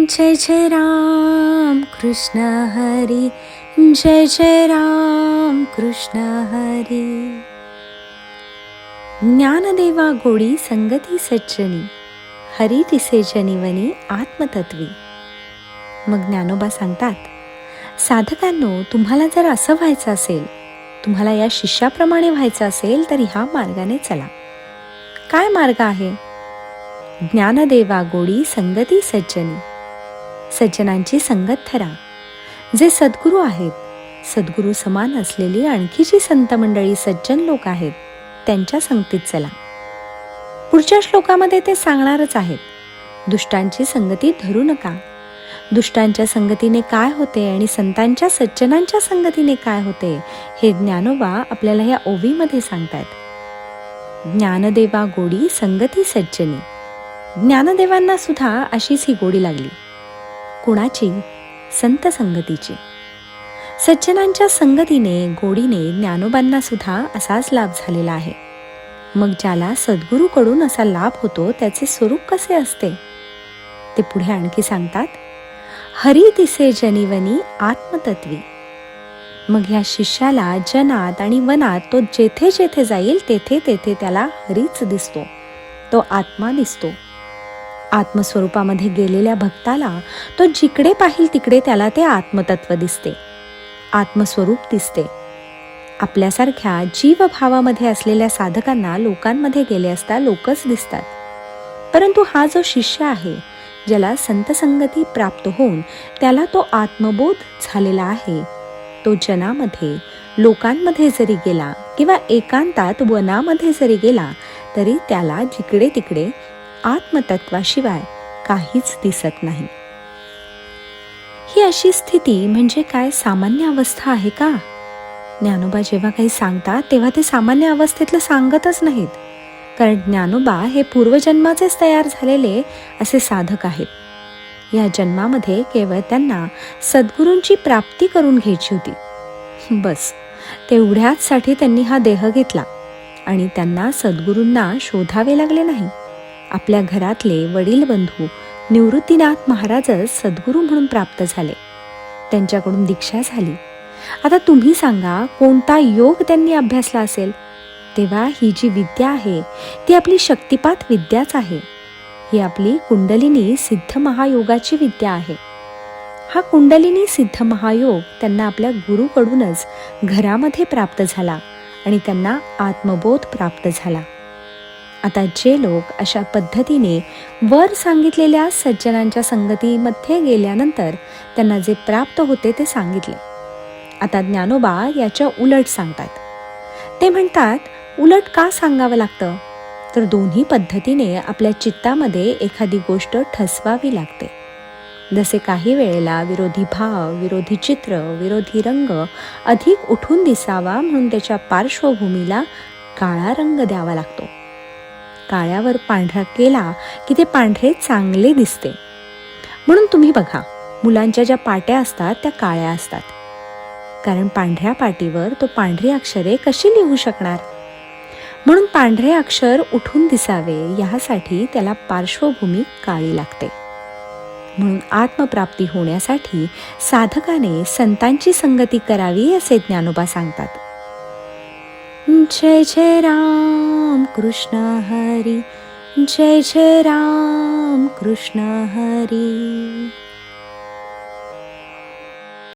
जय जय राम कृष्ण हरी, जय जय राम कृष्ण हरी. ज्ञानदेवा गोडी संगती सज्जनी, हरी दिसे जनिवनी आत्मतत्वी. मग ज्ञानोबा सांगतात, साधकांनो, तुम्हाला जर असं व्हायचं असेल, तुम्हाला या शिष्याप्रमाणे व्हायचं असेल तर ह्या मार्गाने चला. काय मार्ग आहे? ज्ञानदेवा गोडी संगती सज्जनी, सज्जनांची संगत धरा. जे सद्गुरू आहेत, सद्गुरू समान असलेली आणखी जी संत मंडळी सज्जन लोक आहेत त्यांच्या संगतीत चला. पुढच्या श्लोकामध्ये ते सांगणारच आहेत, दुष्टांची संगती धरू नका. दुष्टांच्या संगतीने काय होते आणि संतांच्या सज्जनांच्या संगतीने काय होते हे ज्ञानोबा आपल्याला या ओवीमध्ये सांगतात. ज्ञानदेवा गोडी संगती सज्जनी. ज्ञानदेवांना सुद्धा अशीच ही गोडी लागली. कुणाची? संत संगतीची. सज्जनांच्या संगतीने गोडीने ज्ञानोबांना सुद्धा असाच लाभ झालेला आहे. मग ज्याला सद्गुरूकडून असा लाभ होतो त्याचे स्वरूप कसे असते ते पुढे आणखी सांगतात. हरी दिसे जनिवनी आत्मतत्वी. मग ह्या शिष्याला जनात आणि वनात तो जेथे जेथे जाईल तेथे तेथे त्याला हरीच दिसतो, तो आत्मा दिसतो. आत्मस्वरूपामध्ये गेलेल्या भक्ताला तो जिकडे पाहिल तिकडे त्याला ते आत्मतत्व दिसते, आत्मस्वरूप दिसते. आपल्यासारख्या जीवभावामध्ये असलेल्या साधकांना लोकांमध्ये गेले असता लोकच दिसतात, परंतु हा जो शिष्य आहे, ज्याला संत संगती प्राप्त होऊन त्याला तो आत्मबोध झालेला आहे, तो जनामध्ये लोकांमध्ये जरी गेला किंवा एकांतात वनामध्ये जरी गेला तरी त्याला जिकडे तिकडे आत्मतत्वाशिवाय काहीच दिसत नाही. ही अशी स्थिती म्हणजे काय सामान्य अवस्था आहे का? ज्ञानोबा जेव्हा काही सांगतात तेव्हा ते सामान्य अवस्थेतलं सांगतच नाहीत, कारण ज्ञानोबा हे पूर्वजन्माचेच तयार झालेले असे साधक आहेत. या जन्मामध्ये केवळ त्यांना सद्गुरूंची प्राप्ती करून घ्यायची होती, बस तेवढ्याच साठी त्यांनी हा देह घेतला आणि त्यांना सद्गुरूंना शोधावे लागले नाही. आपल्या घरातले वडील बंधू निवृत्तीनाथ महाराजच सद्गुरू म्हणून प्राप्त झाले, त्यांच्याकडून दीक्षा झाली. आता तुम्ही सांगा, कोणता योग त्यांनी अभ्यासला असेल? तेव्हा ही जी विद्या आहे ती आपली शक्तिपात विद्याच आहे. ही आपली कुंडलिनी सिद्ध महायोगाची विद्या आहे. हा कुंडलिनी सिद्ध महायोग त्यांना आपल्या गुरुकडूनच घरामध्ये प्राप्त झाला आणि त्यांना आत्मबोध प्राप्त झाला. आता जे लोक अशा पद्धतीने वर सांगितलेल्या सज्जनांच्या संगतीमध्ये गेल्यानंतर त्यांना जे प्राप्त होते ते सांगितले. आता ज्ञानोबा याच्या उलट सांगतात. ते म्हणतात, उलट का सांगावं लागतं? तर दोन्ही पद्धतीने आपल्या चित्तामध्ये एखादी गोष्ट ठसवावी लागते. जसे काही वेळेला विरोधी भाव, विरोधी चित्र, विरोधी रंग अधिक उठून दिसावा म्हणून त्याच्या पार्श्वभूमीला काळा रंग द्यावा लागतो. काळ्यावर पांढरा केला की ते पांढरे चांगले दिसते. म्हणून तुम्ही बघा, मुलांच्या ज्या पाट्या असतात त्या काळ्या असतात, कारण पांढऱ्या पाटीवर तो पांढरी अक्षरे कशी लिहू शकणार? म्हणून पांढरे अक्षर उठून दिसावे यासाठी त्याला पार्श्वभूमी काळी लागते. म्हणून आत्मप्राप्ती होण्यासाठी साधकाने संतांची संगती करावी असे ज्ञानोबा सांगतात. जय जय राम कृष्ण हरी, जय जय राम कृष्ण हरी.